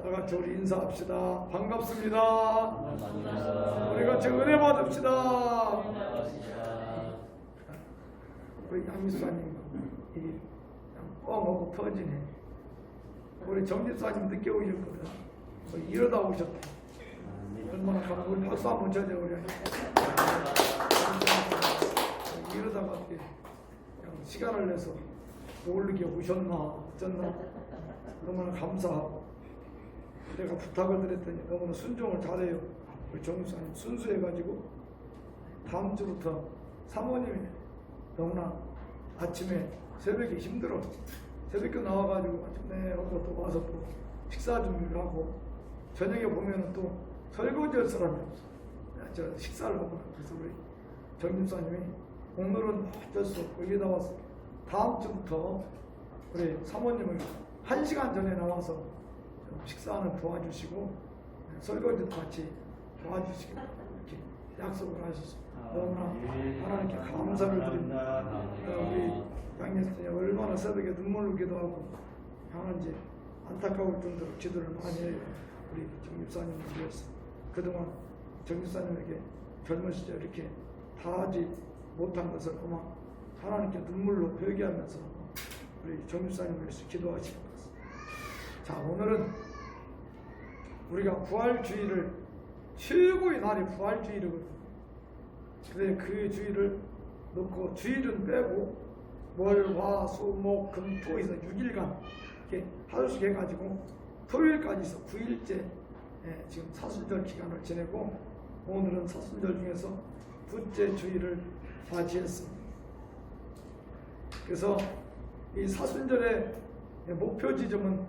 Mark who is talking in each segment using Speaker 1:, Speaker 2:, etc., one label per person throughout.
Speaker 1: 다 같이 우리 인사합시다. 반갑습니다. 우리 같이 은혜 받읍시다. 우리 양미수사님 이게 뻥하고 터지네. 우리 정집사님 늦게 오셨거든. 이러다 오셨대. 얼마나 감사하고 우리 박수 한번 쳐줘 우리. 이러다가 그냥 시간을 내서 모르게 오셨나 어쩐나 너무나 감사하고 내가 부탁을 드렸더니 너무나 순종을 잘해요. 우리 정집사님 순수해가지고 다음 주부터 사모님이 너무나 아침에 새벽에 힘들어 새벽에 나와가지고 아침에 하고 또 와서 또 식사 준비를 하고 저녁에 보면은 또 설거지 할 사람이 없어. 저 식사를 하고 그래서 우리 정집사님이 오늘은 어쩔 수 없고 여기다 와서 다음 주부터 우리 사모님을 1시간 전에 나와서 식사는 도와주시고 설거지도 같이 도와주시고 이렇게 약속을 하셔서 너무나 하나님께 감사를 드립니다. 우리 양예수님 얼마나 새벽에 눈물 흘기도 하고 하는지 안타까울 정도로 기도를 많이 해요. 우리 정집사님을 위해서 그동안 정집사님에게 젊은 시절 이렇게 다 하지 못한 것을 아마 하나님께 눈물로 회개하면서 우리 정집사님을 위해서 기도하실 것 같습니다. 자, 오늘은 우리가 부활주의를 최고의 날이 부활주의거든요. 근데 그 주일을 넣고 주일은 빼고 월, 화, 수, 목, 금, 토에서 6일간 이렇게 하루씩 해가지고 토요일까지 있어 9일째 지금 사순절 기간을 지내고 오늘은 사순절 중에서 둘째 주일을 맞이했습니다. 그래서 이 사순절의 목표 지점은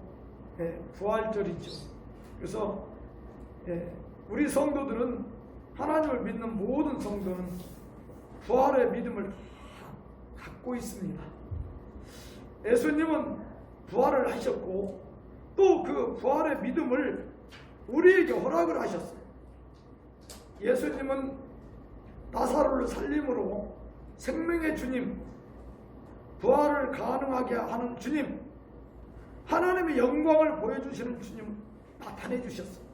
Speaker 1: 부활절이죠. 그래서 우리 성도들은 하나님을 믿는 모든 성도는 부활의 믿음을 다 갖고 있습니다. 예수님은 부활을 하셨고 또 그 부활의 믿음을 우리에게 허락을 하셨어요. 예수님은 나사로를 살림으로 생명의 주님, 부활을 가능하게 하는 주님, 하나님의 영광을 보여주시는 주님 나타내 주셨어요.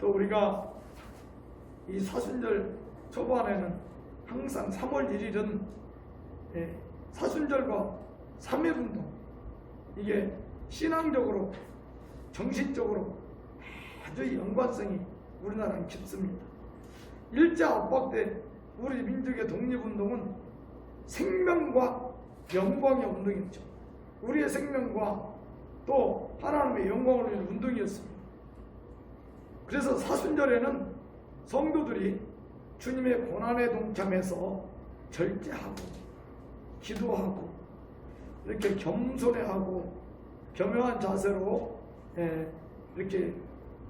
Speaker 1: 또 우리가 이 사순절 초반에는 항상 3월 1일은 사순절과 3.1운동 이게 신앙적으로 정신적으로 아주 연관성이 우리나라는 깊습니다. 일제 압박 때 우리 민족의 독립운동은 생명과 영광의 운동이었죠. 우리의 생명과 또 하나님의 영광을 위한 운동이었습니다. 그래서 사순절에는 성도들이 주님의 고난에 동참해서 절제하고 기도하고 이렇게 겸손해하고 겸허한 자세로 이렇게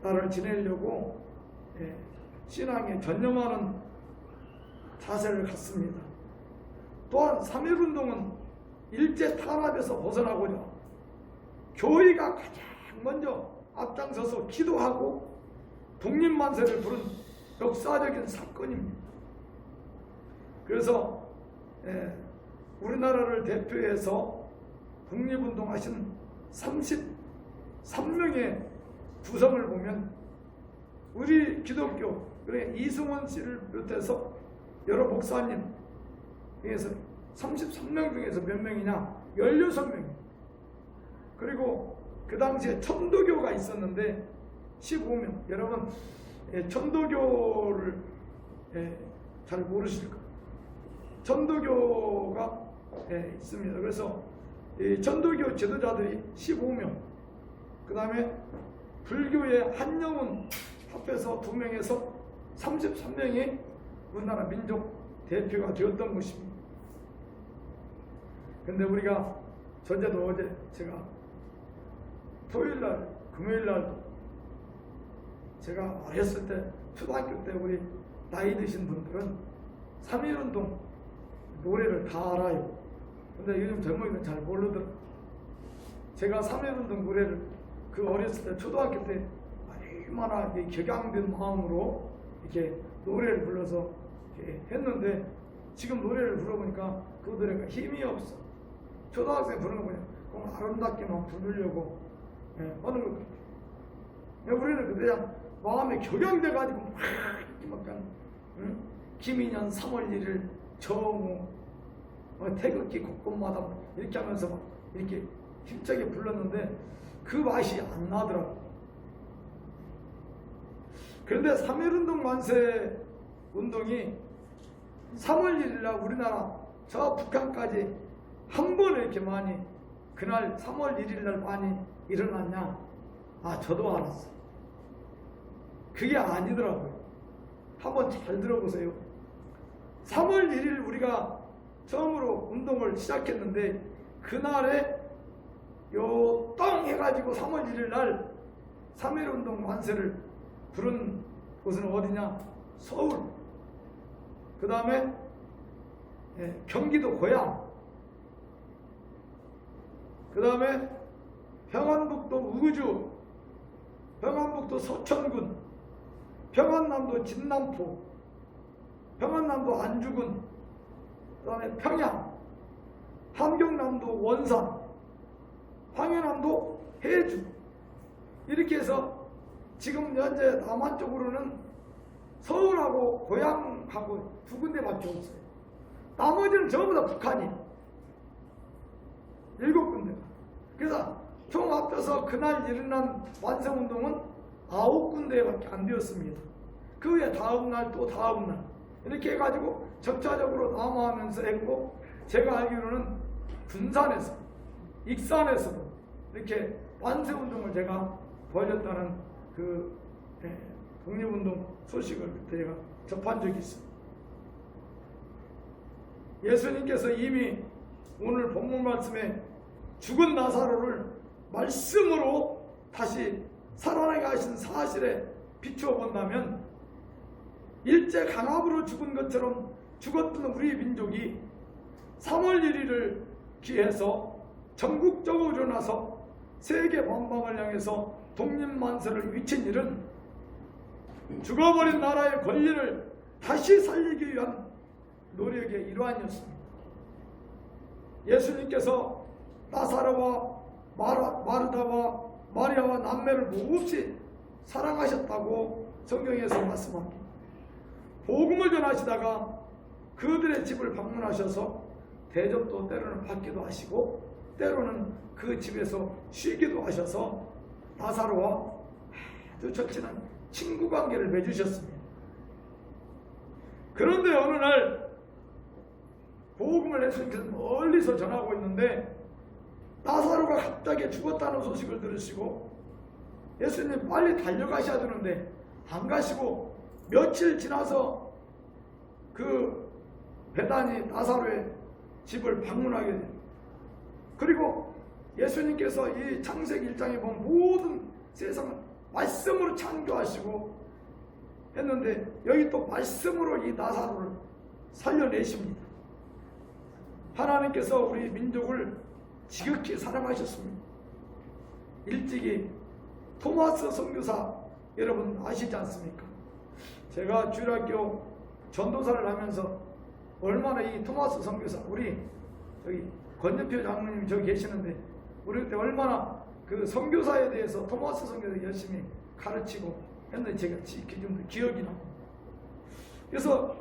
Speaker 1: 나를 지내려고 신앙에 전념하는 자세를 갖습니다. 또한 3.1운동은 일제 탄압에서 벗어나고자 교회가 가장 먼저 앞장서서 기도하고 독립만세를 부른 역사적인 사건입니다. 그래서 우리나라를 대표해서 독립운동하신 33명의 구성을 보면 우리 기독교 그래 이승원 씨를 비롯해서 여러 목사님 중에서 33명 중에서 몇 명이냐 16명. 그리고 그 당시에 천도교가 있었는데 15명. 여러분 천도교를 잘 모르실 거예요. 천도교가 있습니다. 그래서 이 천도교 지도자들이 15명. 그 다음에 불교의 한영은 합해서 2명에서 33명이 우리나라 민족 대표가 되었던 것입니다. 근데 우리가 전제도 어제 제가 토요일날 금요일날 제가 어렸을 때 초등학교 때 우리 나이 드신 분들은 3.1운동 노래를 다 알아요. 근데 요즘 젊은이는 잘 모르더라고요. 제가 3.1운동 노래를 그 어렸을 때 초등학교 때 얼마나 격양된 마음으로 이렇게 노래를 불러서 이렇게 했는데 지금 노래를 불러보니까 그 노래가 힘이 없어. 초등학생 부르는 거 그냥 아름답게만 부르려고 하는 것 같아요. 우리는 그냥 마음에 격양돼가지고 막 김인년 3월 1일 정오 태극기 곳곳마다 이렇게 하면서 막 이렇게 힘차게 불렀는데 그 맛이 안 나더라고. 그런데 3.1운동 만세 운동이 3월 1일 날 우리나라 저 북한까지 한 번에 이렇게 많이 그날 3월 1일 날 많이 일어났냐? 저도 알았어요. 그게 아니더라고요. 한번 잘 들어보세요. 3월 1일 우리가 처음으로 운동을 시작했는데 그날에 요 똥 해가지고 3월 1일 날 3.1운동 만세를 부른 곳은 어디냐? 서울. 그 다음에 경기도 고양. 그 다음에 평안북도 우주, 평안북도 서천군, 평안남도 진남포, 평안남도 안주군, 그 다음에 평양, 함경남도 원산, 황해남도 해주. 이렇게 해서 지금 현재 남한 쪽으로는 서울하고 고향하고 두 군데밖에 없어요. 나머지는 전부 다 북한이에요. 7군데가. 그래서 총 합쳐서 그날 일어난 만세운동은 9군데밖에 안 되었습니다. 그 후에 다음날 또 다음날 이렇게 해가지고 적차적으로 남아하면서 했고, 제가 알기로는 군산에서, 익산에서도 이렇게 만세운동을 제가 벌였다는 그 독립운동 소식을 그때 제가 접한 적이 있습니다. 예수님께서 이미 오늘 본문 말씀에 죽은 나사로를 말씀으로 다시 살아나게 하신 사실에 비추어 본다면, 일제 강압으로 죽은 것처럼 죽었던 우리 민족이 3월 1일을 기해서 전국적으로 일어나서 세계 만방을 향해서 독립만세를 외친 일은 죽어버린 나라의 권리를 다시 살리기 위한 노력의 일환이었습니다. 예수님께서 나사로와 마르다와 마리아와 남매를 몹시 사랑하셨다고 성경에서 말씀합니다. 복음을 전하시다가 그들의 집을 방문하셔서 대접도 때로는 받기도 하시고 때로는 그 집에서 쉬기도 하셔서 나사로와 아주 절친한 친구 관계를 맺으셨습니다. 그런데 어느 날 복음을 예수님께서 멀리서 전하고 있는데 나사로가 갑자기 죽었다는 소식을 들으시고 예수님 빨리 달려가셔야 되는데 안 가시고 며칠 지나서 그 베다니 나사로의 집을 방문하게 됩니다. 그리고 예수님께서 이 창세기 1장에 본 모든 세상을 말씀으로 창조하시고 했는데 여기 또 말씀으로 이 나사로를 살려내십니다. 하나님께서 우리 민족을 지극히 사랑하셨습니다. 일찍이 토마스 선교사 여러분 아시지 않습니까? 제가 주일학교 전도사를 하면서 얼마나 이 토마스 선교사, 우리 저기 권대표 장로님 저기 계시는데 우리 그때 얼마나 그 선교사에 대해서 토마스 선교사 열심히 가르치고 했는데 제가 지금도 기억이 납니다. 그래서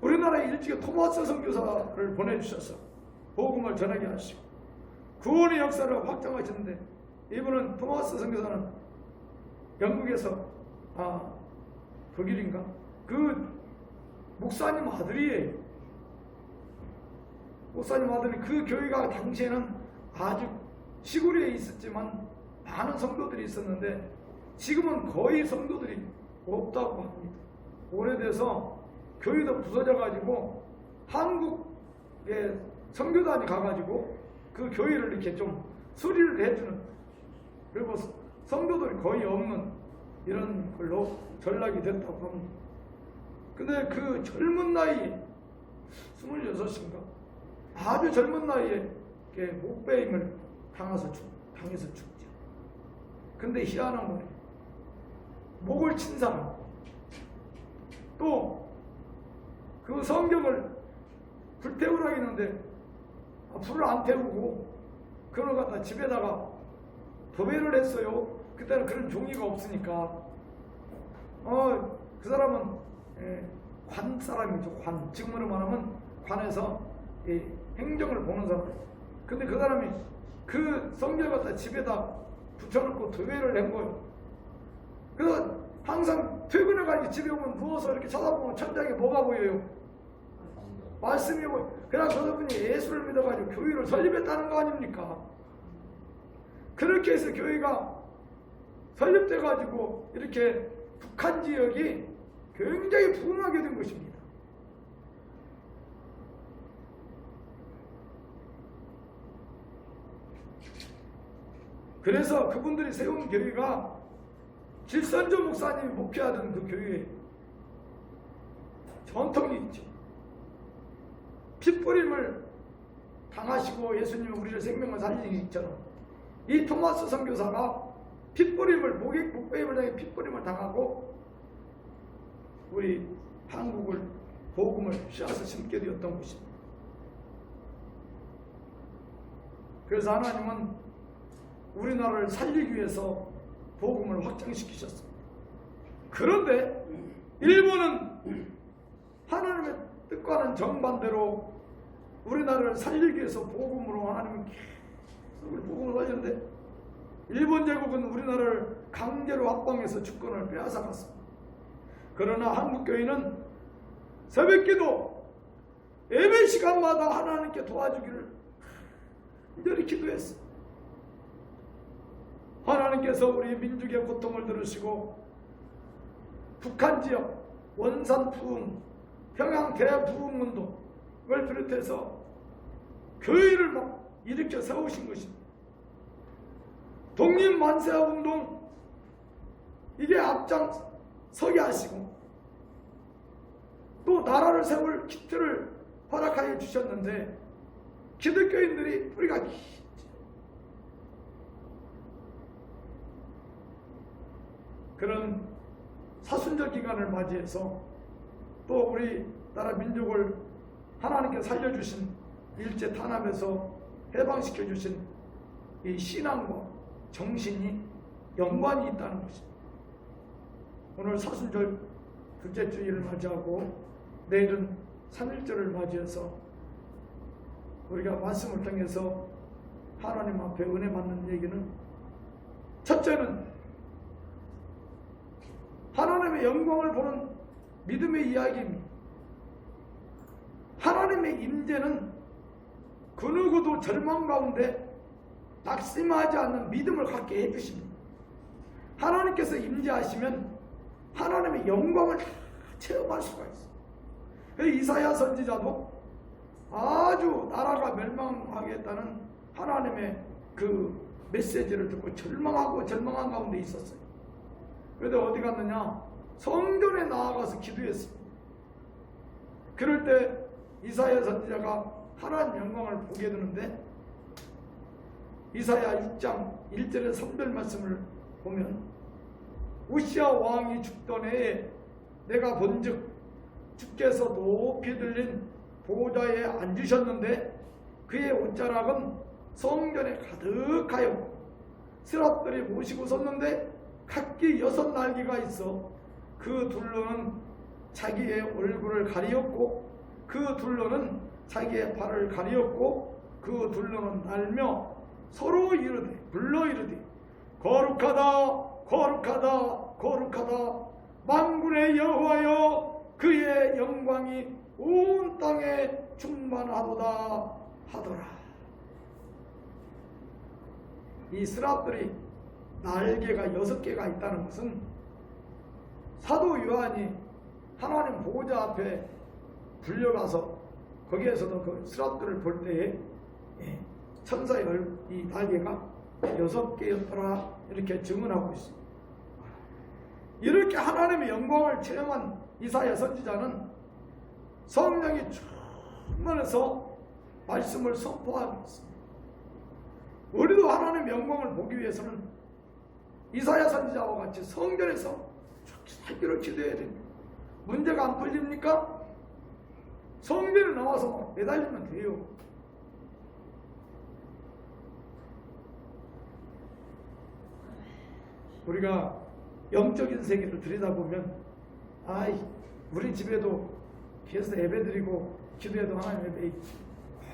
Speaker 1: 우리나라에 일찍이 토마스 선교사를 보내주셔서 복음을 전하게 하시고 구원의 역사를 확장하셨는데, 이분은 토마스 선교사는 영국에서 독일인가 그 목사님 아들이에요. 목사님 아들이 그 교회가 당시에는 아주 시골에 있었지만 많은 성도들이 있었는데 지금은 거의 성도들이 없다고 합니다. 오래돼서 교회도 부서져 가지고 한국에 선교단이 가가지고 그 교회를 이렇게 좀 수리를 해주는, 그리고 성도들이 거의 없는 이런 걸로 전락이 됐다고 합니다. 근데 그 젊은 나이에 26인가 아주 젊은 나이에 목베임을 당해서 죽죠. 근데 희한한 거예요. 목을 친 사람, 또 그 성경을 불태우라고 했는데 불을 안 태우고 그걸 갖다 집에다가 도배를 했어요. 그때는 그런 종이가 없으니까. 그 사람은 관 사람이죠. 관. 지금으로 말하면 관에서 행정을 보는 사람. 근데 그 사람이 그 성경을 갖다 집에다 붙여놓고 도배를 한 거예요. 그래서 항상 퇴근해가지고 집에 오면 누워서 이렇게 쳐다보면 천장에 뭐가 보여요? 말씀이 보여요. 그냥 저분이 예수를 믿어가지고 교회를 설립했다는 거 아닙니까? 그렇게 해서 교회가 설립돼가지고 이렇게 북한 지역이 굉장히 부흥하게 된 것입니다. 그래서 그분들이 세운 교회가 길선조 목사님이 목회하던 그 교회에 전통이 있죠. 핏부림을 당하시고 예수님은 우리를 생명을 살리기 있잖아. 이 토마스 선교사가 핏부림을 목배임을 당해 핏부림을 당하고 우리 한국을 복음을 씨앗을 심게 되었던 것입니다. 그래서 하나님은 우리나라를 살리기 위해서 복음을 확장시키셨습니다. 그런데 일본은 하나님의 뜻과는 정반대로 우리나라를 살리기 위해서 복음으로 하나님은 계속 복음을 살렸는데 일본 제국은 우리나라를 강제로 합방해서 주권을 빼앗아갔습니다. 그러나 한국교회는 새벽기도 예배 시간마다 하나님께 도와주기를 간절히 기도했습니다. 하나님께서 우리 민족의 고통을 들으시고 북한 지역 원산 부흥, 평양 대부흥 운동을 비롯해서 교회를 막 일으켜 세우신 것입니다. 독립만세 운동 이게 앞장서게 하시고 또 나라를 세울 기틀을 허락하여 주셨는데 기독교인들이 뿌리가 깊죠. 그런 사순절 기간을 맞이해서 또 우리 나라 민족을 하나님께 살려주신 일제 탄압에서 해방시켜 주신 이 신앙과 정신이 연관이 있다는 것입니다. 오늘 사순절 둘째 주일을 맞이하고 내일은 3.1절을 맞이해서 우리가 말씀을 통해서 하나님 앞에 은혜 받는 얘기는 첫째는 하나님의 영광을 보는 믿음의 이야기입니다. 하나님의 임재는 그 누구도 절망 가운데 낙심하지 않는 믿음을 갖게 해주십니다. 하나님께서 임재하시면 하나님의 영광을 다 체험할 수가 있어요. 이사야 선지자도 아주 나라가 멸망하겠다는 하나님의 그 메시지를 듣고 절망한 가운데 있었어요. 그런데 어디 갔느냐? 성전에 나아가서 기도했습니다. 그럴 때 이사야 선지자가 하나님 영광을 보게 되는데 이사야 6장 1절에 3절 말씀을 보면 우시야 왕이 죽던 해에 내가 본즉 주께서 높이 들린 보좌에 앉으셨는데 그의 옷자락은 성전에 가득하여 스랍들이 모시고 섰는데 각기 6날개가 있어 그 둘러는 자기의 얼굴을 가리었고 그 둘러는 자기의 발을 가리었고 그 둘러는 날며 서로 이르되 불러 이르되 거룩하다 거룩하다 거룩하다 만군의 여호와여 그의 영광이 온 땅에 충만하도다 하더라. 이 스랍들이 날개가 6개가 있다는 것은 사도 요한이 하나님 보호자 앞에 불려가서 거기에서도 그 스랍들을 볼 때에 천사의 이 날개가 6개였더라 이렇게 증언하고 있습니다. 이렇게 하나님의 영광을 체험한 이사야 선지자는 성령이 충만해서 말씀을 선포하고 있습니다. 우리도 하나님의 영광을 보기 위해서는 이사야 선지자와 같이 성전에서 살기를 기도해야 됩니다. 문제가 안 풀립니까? 성전에 나와서 막 매달리면 돼요. 우리가 영적인 세계를 들여다보면 아이 우리 집에도 교회에서 예배드리고 기도해도 하나님 예배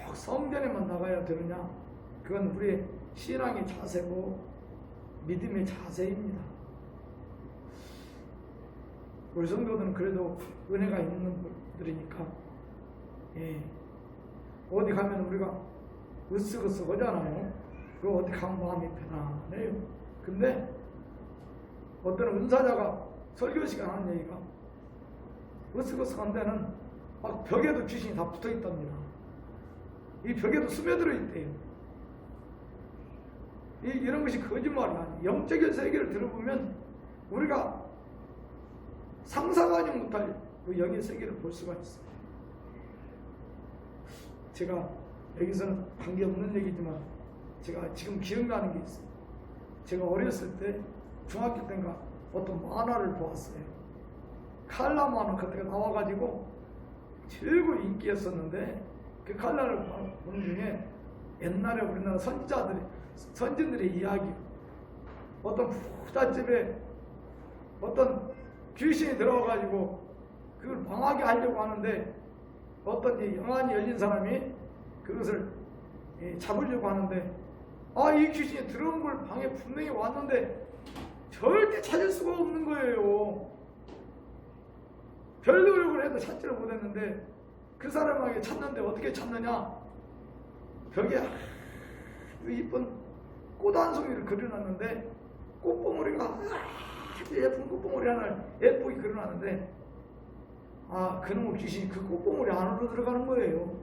Speaker 1: 꼭 성전에만 나가야 되느냐? 그건 우리의 신앙의 자세고 믿음의 자세입니다. 우리 성도들은 그래도 은혜가 있는 분들이니까 어디 가면 우리가 으쓱으쓱 하잖아요. 그 어디 가면 마음이 편안해요. 근데 어떤 은사자가 설교 시간 하는 얘기가 으쓱으쓱한 데는 막 벽에도 귀신이 다 붙어 있답니다. 이 벽에도 스며들어 있대요. 이런 것이 거짓말이 아니에요. 영적인 세계를 들어보면 우리가 상상하지 못할 그 영의 세계를 볼 수가 있어요. 제가 여기서는 관계없는 얘기지만 제가 지금 기억나는 게 있어요. 제가 어렸을 때 중학교 때인가 어떤 만화를 보았어요. 칼라 만화 그때가 나와가지고 최고 인기였었는데 그 칼라를 보는 중에 옛날에 우리나라 선진들의 이야기, 어떤 부잣집에 어떤 귀신이 들어와가지고 그걸 망하게 하려고 하는데 어떤 영안이 열린 사람이 그것을 잡으려고 하는데 이 귀신이 들어온 걸 방에 분명히 왔는데 절대 찾을 수가 없는 거예요. 별 노력을 해도 찾지를 못했는데 그 사람에게 찾는데 어떻게 찾느냐? 벽에 아주 이쁜 꽃 한 송이를 그려놨는데 꽃봉오리가 아주 예쁜 꽃봉오리 하나를 예쁘게 그려놨는데 그놈의 귀신이 그 꽃봉오리 안으로 들어가는 거예요.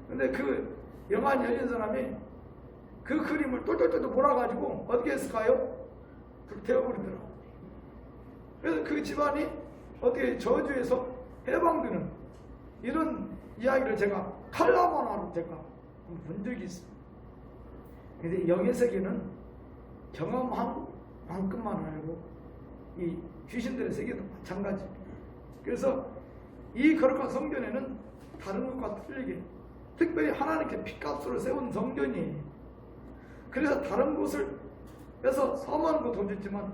Speaker 1: 근데 그 영안이 열린 사람이 그 그림을 똘똘똘 몰아가지고 어떻게 했을까요? 불태워버리더라고요. 그래서 그 집안이 어떻게 저주에서 해방되는 이런 이야기를 제가 칼라만화로 제가 본 적이 있습니다. 근데 영의 세계는 경험한 만큼만 알고 이 귀신들의 세계도 마찬가지입니다. 그래서 이 거룩한 성전에는 다른 것과 틀리게 특별히 하나님께 핏값으로 세운 성전이에요. 그래서 다른 곳에서 사모하는 것도 좋지만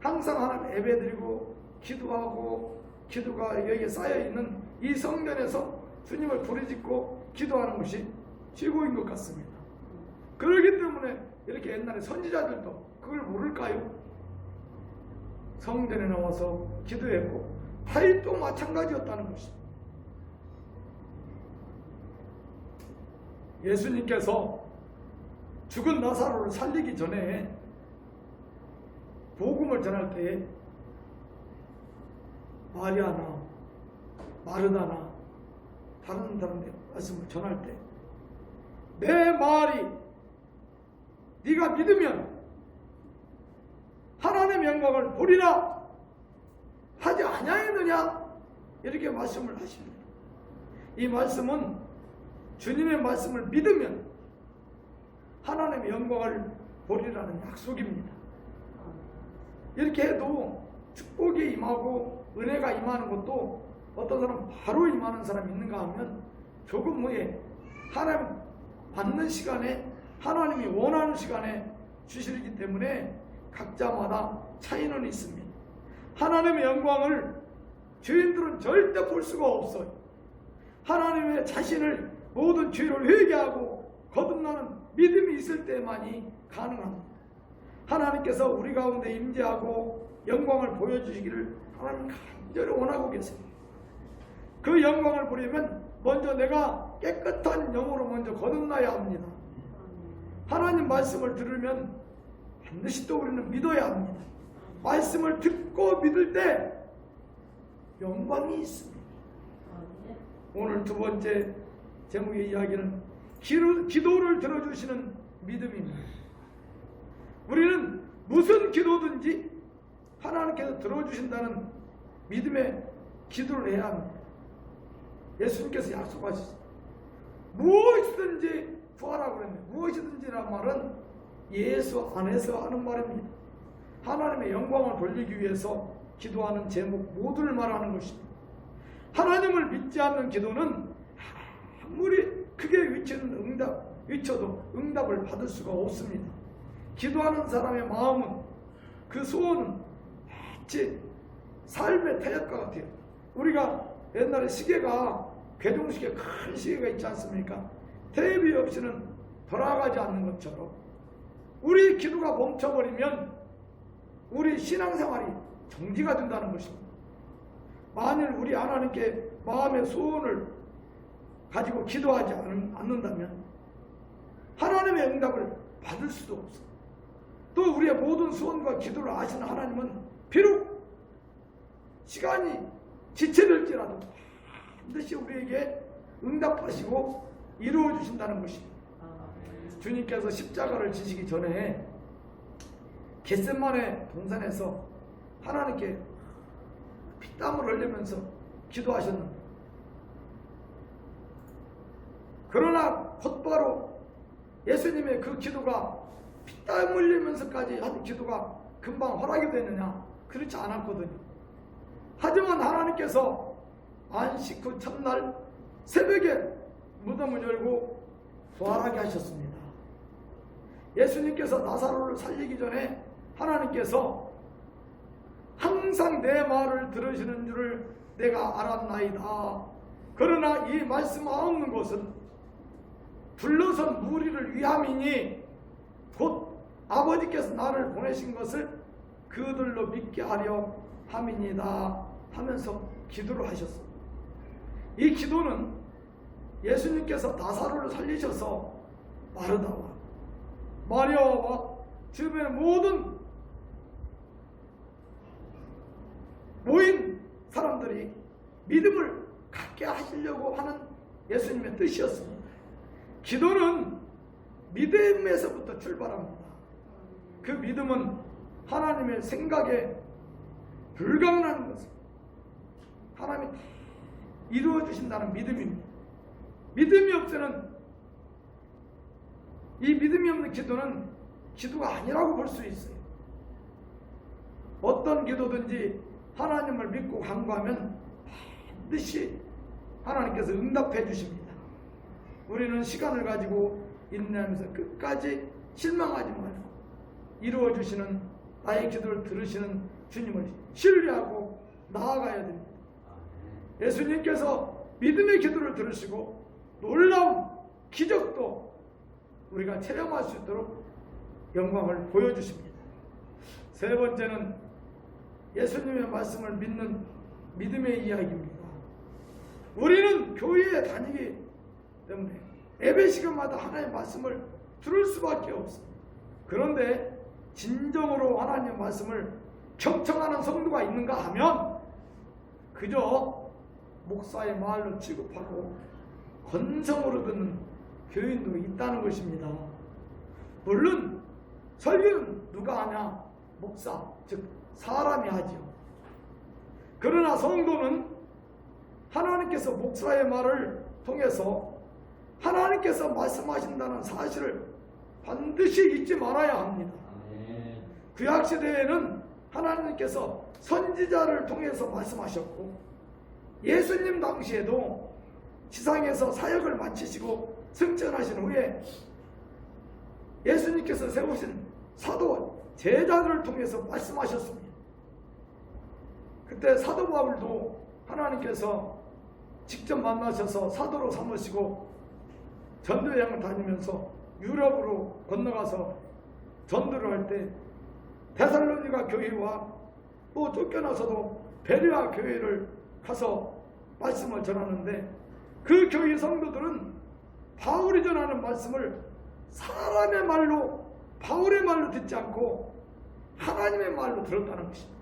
Speaker 1: 항상 하나님 예배드리고 기도하고 기도가 여기에 쌓여있는 이 성전에서 주님을 부르짖고 기도하는 것이 최고인 것 같습니다. 그렇기 때문에 이렇게 옛날에 선지자들도 그걸 모를까요? 성전에 나와서 기도했고 다윗도 마찬가지였다는 것입니다. 예수님께서 죽은 나사로를 살리기 전에 복음을 전할 때에 마리아나 마르다나 다른 사람들 말씀을 전할 때 내 말이 네가 믿으면 하나님의 영광을 보리라 하지 아니하였느냐 이렇게 말씀을 하십니다. 이 말씀은 주님의 말씀을 믿으면 하나님의 영광을 보리라는 약속입니다. 이렇게 해도 축복이 임하고 은혜가 임하는 것도 어떤 사람 바로 임하는 사람이 있는가 하면 조금 후에 하나님 받는 시간에 하나님이 원하는 시간에 주시기 때문에 각자마다 차이는 있습니다. 하나님의 영광을 죄인들은 절대 볼 수가 없어요. 하나님의 자신을 모든 죄를 회개하고 거듭나는 믿음이 있을 때만이 가능합니다. 하나님께서 우리 가운데 임재하고 영광을 보여주시기를 하나님 간절히 원하고 계십니다. 그 영광을 보려면 먼저 내가 깨끗한 영으로 먼저 거듭나야 합니다. 하나님 말씀을 들으면 반드시 또 우리는 믿어야 합니다. 말씀을 듣고 믿을 때 영광이 있습니다. 오늘 두 번째 제목의 이야기는 기도를 들어주시는 믿음입니다. 우리는 무슨 기도든지 하나님께서 들어주신다는 믿음의 기도를 해야 합니다. 예수님께서 약속하셨습니다. 무엇이든지 구하라고 그랬는데 무엇이든지란 말은 예수 안에서 하는 말입니다. 하나님의 영광을 돌리기 위해서 기도하는 제목 모두를 말하는 것입니다. 하나님을 믿지 않는 기도는 아무리 크게 외쳐도 응답을 받을 수가 없습니다. 기도하는 사람의 마음은, 그 소원은 마치 삶의 태엽과 같아요. 우리가 옛날에 시계가, 괴동시계, 큰 시계가 있지 않습니까? 태엽이 없이는 돌아가지 않는 것처럼 우리 기도가 멈춰버리면 우리 신앙생활이 정지가 된다는 것입니다. 만일 우리 하나님께 마음의 소원을 가지고 기도하지 않는다면 하나님의 응답을 받을 수도 없어요. 또 우리의 모든 소원과 기도를 아시는 하나님은 비록 시간이 지체될지라도 반드시 우리에게 응답하시고 이루어 주신다는 것입니다. 주님께서 십자가를 지시기 전에 겟세마네 동산에서 하나님께 피땀을 흘리면서 기도하셨는데, 그러나 곧바로 예수님의 그 기도가 피땀 흘리면서까지 한 기도가 금방 허락이 되느냐? 그렇지 않았거든요. 하지만 하나님께서 안식 후 첫날 새벽에 무덤을 열고 부활하게 하셨습니다. 예수님께서 나사로를 살리기 전에 하나님께서 항상 내 말을 들으시는 줄을 내가 알았나이다. 그러나 이 말씀 없는 것은 둘러선 무리를 위함이니 곧 아버지께서 나를 보내신 것을 그들로 믿게 하려 함이니이다 하면서 기도를 하셨습니다. 이 기도는 예수님께서 나사로를 살리셔서 마르다와 마리아와 주변의 모든 모인 사람들이 믿음을 갖게 하시려고 하는 예수님의 뜻이었습니다. 기도는 믿음에서부터 출발합니다. 그 믿음은 하나님의 생각에 불가능한 것을 하나님이 다 이루어 주신다는 믿음입니다. 믿음이 없으면, 이 믿음이 없는 기도는 기도가 아니라고 볼 수 있어요. 어떤 기도든지 하나님을 믿고 간구하면 반드시 하나님께서 응답해 주십니다. 우리는 시간을 가지고 인내하면서 끝까지 실망하지 말고 이루어 주시는, 나의 기도를 들으시는 주님을 신뢰하고 나아가야 됩니다. 예수님께서 믿음의 기도를 들으시고 놀라운 기적도 우리가 체험할 수 있도록 영광을 보여주십니다. 세 번째는 예수님의 말씀을 믿는 믿음의 이야기입니다. 우리는 교회에 다니기 때문에 예배 시간마다 하나님의 말씀을 들을 수밖에 없습니다. 그런데 진정으로 하나님의 말씀을 경청하는 성도가 있는가 하면 그저 목사의 말로 취급하고 건성으로 듣는 교인도 있다는 것입니다. 물론 설교는 누가 하냐? 목사, 즉 사람이 하지요. 그러나 성도는 하나님께서 목사의 말을 통해서 하나님께서 말씀하신다는 사실을 반드시 잊지 말아야 합니다. 구약시대에는 하나님께서 선지자를 통해서 말씀하셨고, 예수님 당시에도 지상에서 사역을 마치시고 승천하신 후에 예수님께서 세우신 사도 제자들을 통해서 말씀하셨습니다. 그때 사도 바울도 하나님께서 직접 만나셔서 사도로 삼으시고 전도여행을 다니면서 유럽으로 건너가서 전도를 할 때 데살로니가 교회와 또 쫓겨나서도 베레아 교회를 가서 말씀을 전하는데, 그 교회 성도들은 바울이 전하는 말씀을 사람의 말로, 바울의 말로 듣지 않고 하나님의 말로 들었다는 것입니다.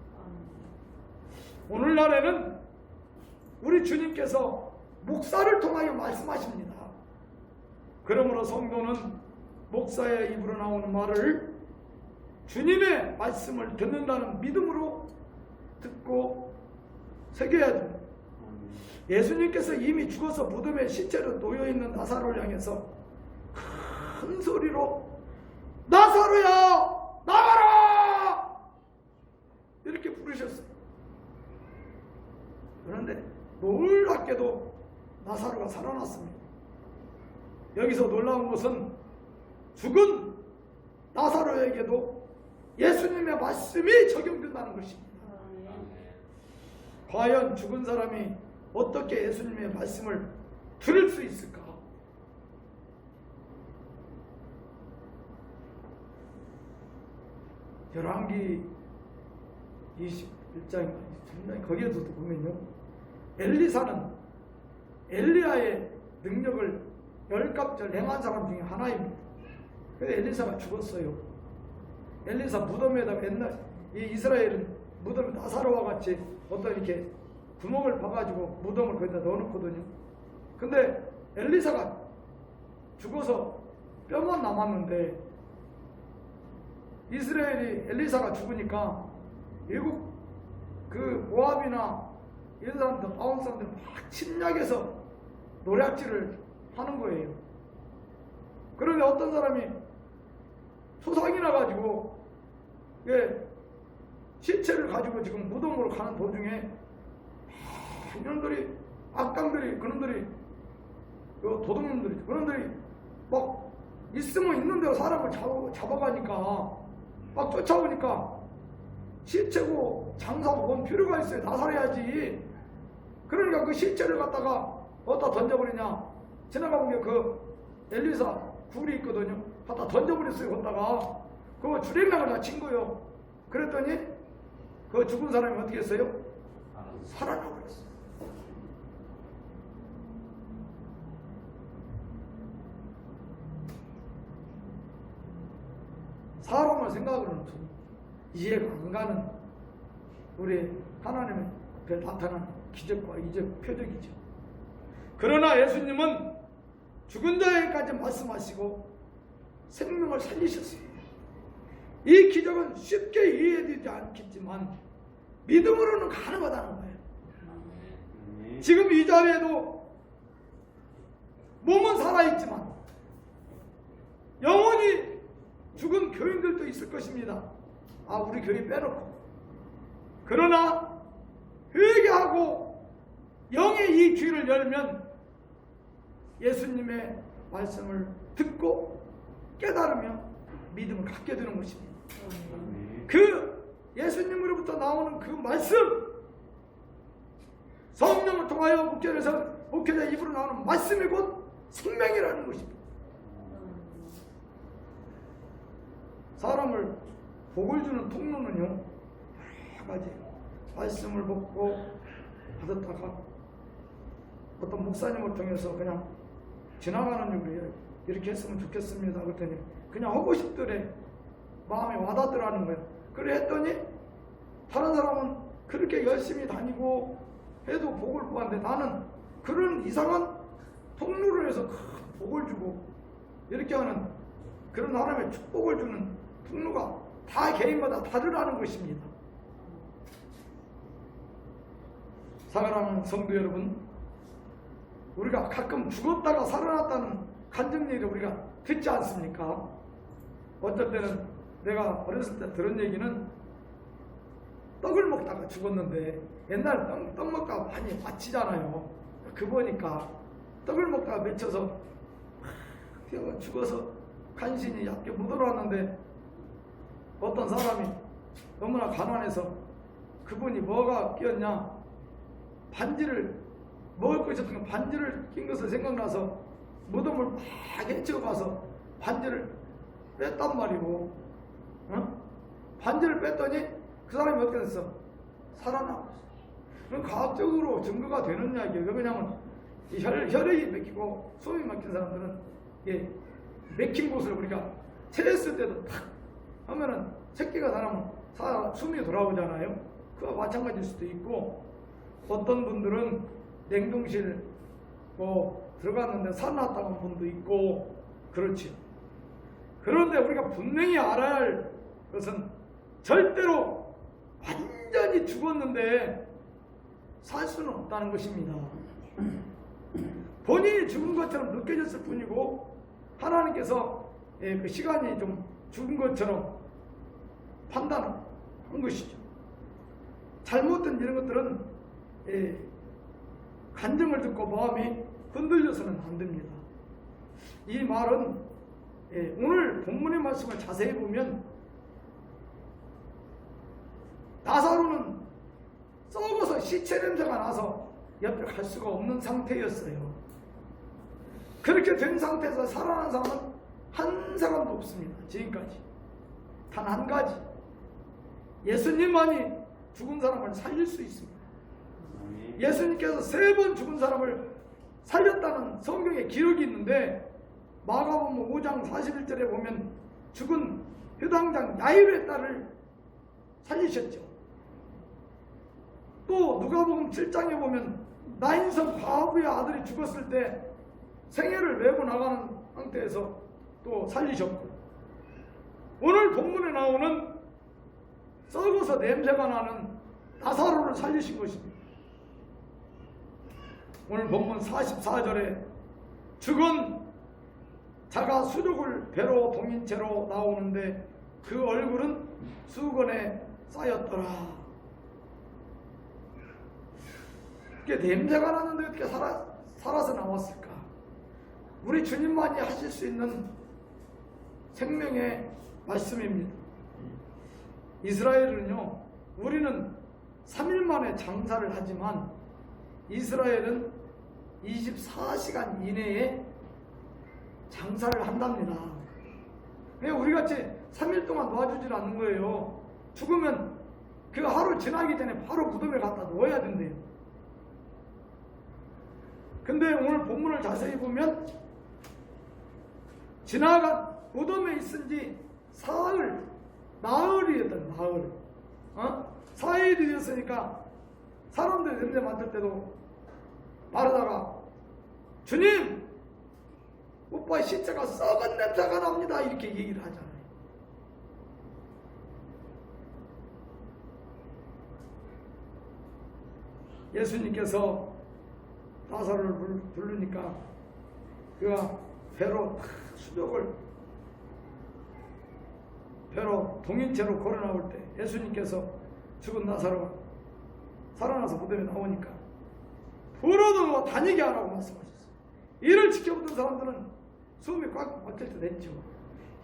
Speaker 1: 오늘날에는 우리 주님께서 목사를 통하여 말씀하십니다. 그러므로 성도는 목사의 입으로 나오는 말을 주님의 말씀을 듣는다는 믿음으로 듣고 새겨야 됩니다. 예수님께서 이미 죽어서 무덤에 시체로 놓여있는 나사로를 향해서 큰 소리로 나사로야 나가라! 이렇게 부르셨어요. 그런데 놀랍게도 나사로가 살아났습니다. 여기서 놀라운 것은 죽은 나사로의 자에게도 예수님의 말씀이 적용된다는 것입니다. 과연 죽은 사람이 어떻게 예수님의 말씀을 들을 수 있을까? 열왕기 21장 거기에서도 보면요, 엘리사는 엘리야의 능력을 열갑절 행한 사람 중에 하나입니다. 근데 엘리사가 죽었어요. 엘리사 무덤에다 맨날 이 이스라엘은 무덤에 나사로와 같이 어떤 이렇게 구멍을 파가지고 무덤을 거기다 넣어놓거든요. 근데 엘리사가 죽어서 뼈만 남았는데 이스라엘이 엘리사가 죽으니까 외국 그 모압이나 이런 사람들, 아온 사람들 막 침략해서 노략질을 하는 거예요. 그런데 어떤 사람이 소상이 나가지고 시체를 가지고 지금 무덤으로 가는 도중에 이놈들이, 악당들이, 그놈들이, 도둑놈들이, 그놈들이 막 있으면 있는 대로 사람을 잡아가니까 막 쫓아오니까 시체고 장사고 뭔 필요가 있어요. 다 살아야지. 그러니까 그 시체를 갖다가 어디다 던져버리냐. 지나가보면 그 엘리사 굴이 있거든요. 갖다 던져버렸어요. 거기다가 그거 주랭랑을 다 친 거예요. 그랬더니 그 죽은 사람이 어떻게 했어요? 살아나버렸어요. 사람을 생각으로는 좀 이해가 안 가는 우리 하나님의 그 나타난 기적과 이적 표적이죠. 그러나 예수님은 죽은 자에게까지 말씀하시고 생명을 살리셨습니다. 이 기적은 쉽게 이해되지 않겠지만 믿음으로는 가능하다는 거예요. 지금 이 자리에도 몸은 살아있지만 영원히 죽은 교인들도 있을 것입니다. 우리 교인 빼놓고. 그러나 회개하고 영의 이 귀를 열면 예수님의 말씀을 듣고 깨달으며 믿음을 갖게 되는 것입니다. 그 예수님으로부터 나오는 그 말씀, 성령을 통하여 목회자 입으로 나오는 말씀이 곧 생명이라는 것입니다. 사람을 복을 주는 통로는요, 여러 가지 말씀을 듣고 받았다가 어떤 목사님을 통해서 그냥 지나가는 일이에요. 이렇게 했으면 좋겠습니다. 그랬더니 그냥 하고 싶더래. 마음에 와닿더라는 거예요. 그래 했더니 다른 사람은 그렇게 열심히 다니고 해도 복을 보았는데 나는 그런 이상한 통로를 해서 큰 복을 주고 이렇게 하는 그런 하나님의 축복을 주는 통로가 다 개인마다 다르다는 것입니다. 사랑하는 성도 여러분, 우리가 가끔 죽었다가 살아났다는 간증얘기를 우리가 듣지 않습니까? 어쩔 때는 내가 어렸을 때 들은 얘기는 떡을 먹다가 죽었는데 옛날에 떡 먹다가 많이 마치잖아요. 그 보니까 떡을 먹다가 맺혀서 죽어서 간신히 얕게 묻어놨는데 어떤 사람이 너무나 가난해서 그분이 뭐가 끼었냐, 반지를 먹을 거 있었던 반지를 낀 것을 생각나서 무덤을 막 헤쳐가서 반지를 뺐단 말이고, 반지를 뺐더니 그 사람이 어떻게 됐어? 살아나고 있어. 그건 과학적으로 증거가 되는 이야기예요. 왜냐하면 혈액이 막히고 숨이 막힌 사람들은 막힌 곳을 우리가 체했을 때도 탁 하면은 새끼가 살아면 숨이 돌아오잖아요. 그와 마찬가지일 수도 있고, 어떤 분들은 냉동실 들어갔는데 살아났다는 분도 있고 그렇죠. 그런데 우리가 분명히 알아야 할 것은 절대로 완전히 죽었는데 살 수는 없다는 것입니다. 본인이 죽은 것처럼 느껴졌을 뿐이고 하나님께서 그 시간이 좀 죽은 것처럼 판단한 것이죠. 잘못된 이런 것들은 간증을 듣고 마음이 흔들려서는 안 됩니다. 이 말은 오늘 본문의 말씀을 자세히 보면 나사로는 썩어서 시체 냄새가 나서 옆에 갈 수가 없는 상태였어요. 그렇게 된 상태에서 살아난 사람은 한 사람도 없습니다. 지금까지 단 한 가지, 예수님만이 죽은 사람을 살릴 수 있습니다. 예수님께서 3번 죽은 사람을 살렸다는 성경에 기록이 있는데, 마가복음 5장 41절에 보면 죽은 회당장 야이로의 딸을 살리셨죠. 또 누가복음 7장에 보면 나인성 과부의 아들이 죽었을 때 생애를 메고 나가는 상태에서 또 살리셨고, 오늘 본문에 나오는 썩어서 냄새가 나는 나사로를 살리신 것입니다. 오늘 본문 44절에 죽은 자가 수족을 배로 동인 채로 나오는데 그 얼굴은 수건에 쌓였더라. 이게 냄새가 나는데 어떻게 살아서 나왔을까? 우리 주님만이 하실 수 있는 생명의 말씀입니다. 이스라엘은요, 우리는 3일 만에 장사를 하지만 이스라엘은 24시간 이내에 장사를 한답니다. 그냥 우리같이 3일 동안 놔주질 않는 거예요. 죽으면 그 하루 지나기 전에 바로 무덤에 갖다 놓아야 된대요. 근데 오늘 본문을 자세히 보면 지나간 무덤에 있은 지 나흘이었던 나흘. 사일이 되었으니까 사람들이 냄새 맡을 때도 말하다가 주님, 오빠 시체가 썩은 냄새가 납니다, 이렇게 얘기를 하잖아요. 예수님께서 나사로를 부르니까 그가 배로 수족을 배로 동인채로 걸어 나올 때 예수님께서 죽은 나사로가 살아나서 무덤에 나오니까 부르고 다니게 하라고 말씀하셨어요. 이를 지켜보던 사람들은 숨이 꽉 막힐 때 됐죠.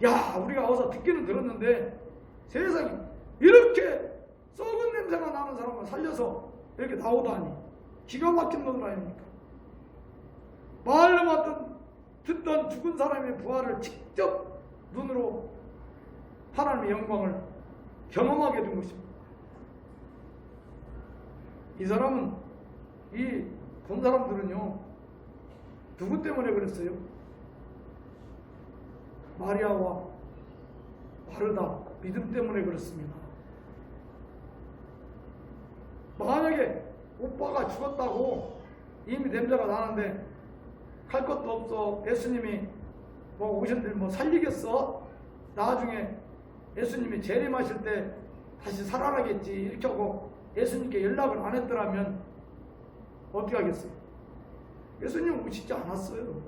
Speaker 1: 야, 우리가 어서 듣기는 들었는데 세상에 이렇게 썩은 냄새가 나는 사람을 살려서 이렇게 나오다니 기가 막힌 놈들 아닙니까? 말로만 듣던 죽은 사람의 부활을 직접 눈으로 하나님의 영광을 경험하게 된 것입니다. 이 사람은, 이 본 사람들은요, 누구 때문에 그랬어요? 마리아와 마르다 믿음 때문에 그렇습니다. 만약에 오빠가 죽었다고 이미 냄새가 나는데 갈 것도 없어, 예수님이 오셨는데 살리겠어? 나중에 예수님이 재림하실 때 다시 살아나겠지, 이렇게 하고 예수님께 연락을 안 했더라면 어떻게 하겠어요? 예수님 오시지 않았어요.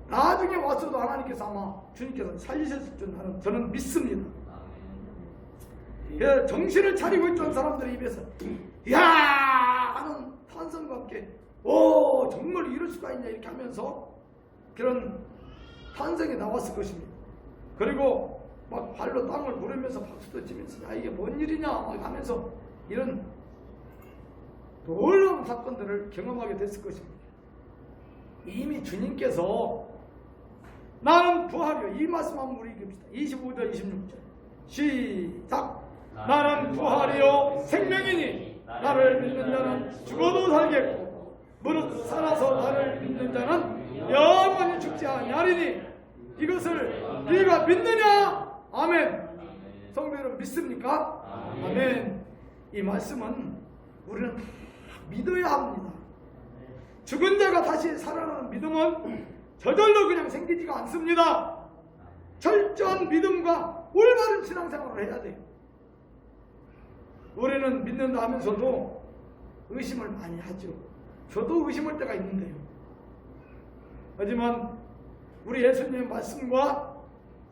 Speaker 1: 나중에 와서도 하나님께서 아마 주님께서 살리셨을 줄 저는 믿습니다. 정신을 차리고 있던 사람들의 입에서 이야 하는 탄성과 함께 오, 정말 이럴 수가 있냐, 이렇게 하면서 그런 탄성이 나왔을 것입니다. 그리고 막 발로 땅을 부르면서 박수도 치면서 야, 이게 뭔 일이냐 막 하면서 이런 놀라운 사건들을 경험하게 됐을 것입니다. 이미 주님께서 나는 부활이요, 이 말씀 한번 우리 읽읍시다. 25절 26절 시작. 나는 부활이요 생명이니 나를 믿는 자는 죽어도 살겠고 무릇 살아서 나를 믿는 자는 영원히 죽지 아니하리니 이것을 네가 믿느냐? 아멘. 성도 여러분 믿습니까? 아멘. 이 말씀은 우리는 다 믿어야 합니다. 죽은 자가 다시 살아나는 믿음은 저절로 그냥 생기지가 않습니다. 철저한 믿음과 올바른 신앙생활을 해야 돼요. 우리는 믿는다 하면서도 의심을 많이 하죠. 저도 의심할 때가 있는데요. 하지만 우리 예수님의 말씀과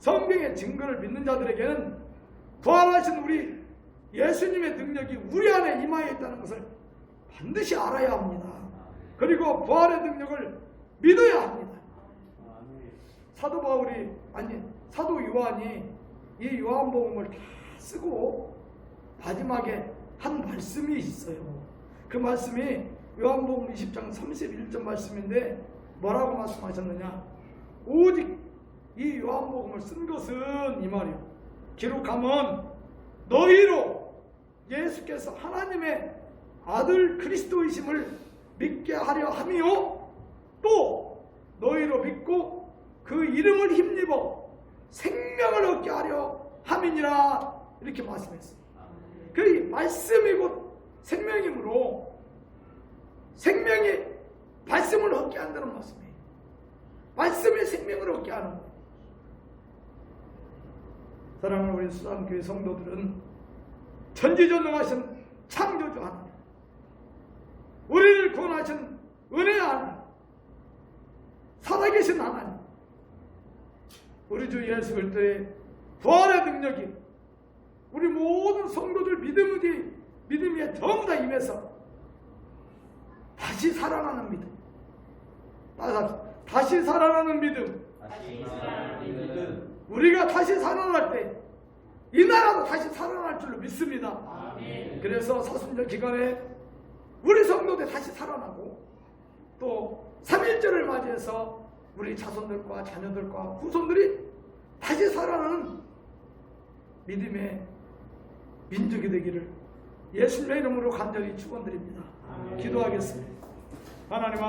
Speaker 1: 성경의 증거를 믿는 자들에게는 부활하신 우리 예수님의 능력이 우리 안에 임하여 있다는 것을 반드시 알아야 합니다. 그리고 부활의 능력을 믿어야 합니다. 사도 요한이 이 요한복음을 다 쓰고 마지막에 한 말씀이 있어요. 그 말씀이 요한복음 20장 31절 말씀인데 뭐라고 말씀하셨느냐? 오직 이 요한복음을 쓴 것은 이 말이요. 기록하면 너희로 예수께서 하나님의 아들 그리스도이심을 믿게 하려 함이요. 또 너희로 믿고 그 이름을 힘입어 생명을 얻게 하려 함이니라. 이렇게 말씀했어요. 그 말씀이 곧 생명이므로 생명이 말씀을 얻게 한다는 말씀이에요. 말씀이 생명을 얻게 하는 거예요. 사랑하는 우리 수산교회 성도들은 전지전능하신 창조주 하나님, 우리를 구원하신 은혜의 하나님, 살아계신 하나님, 우리 주 예수 그리스도의 부활의 능력이 우리 모든 성도들 믿음에 전부 다 임해서 다시 살아나는 믿음, 다시 살아나는 믿음, 우리가 다시 살아날 때 이 나라도 다시 살아날 줄로 믿습니다. 아멘. 그래서 사순절 기간에 우리 성도들 다시 살아나고 또 3.1절을 맞이해서 우리 자손들과 자녀들과 후손들이 다시 살아나는 믿음의 민족이 되기를 예수님의 이름으로 간절히 축원드립니다. 기도하겠습니다. 하나님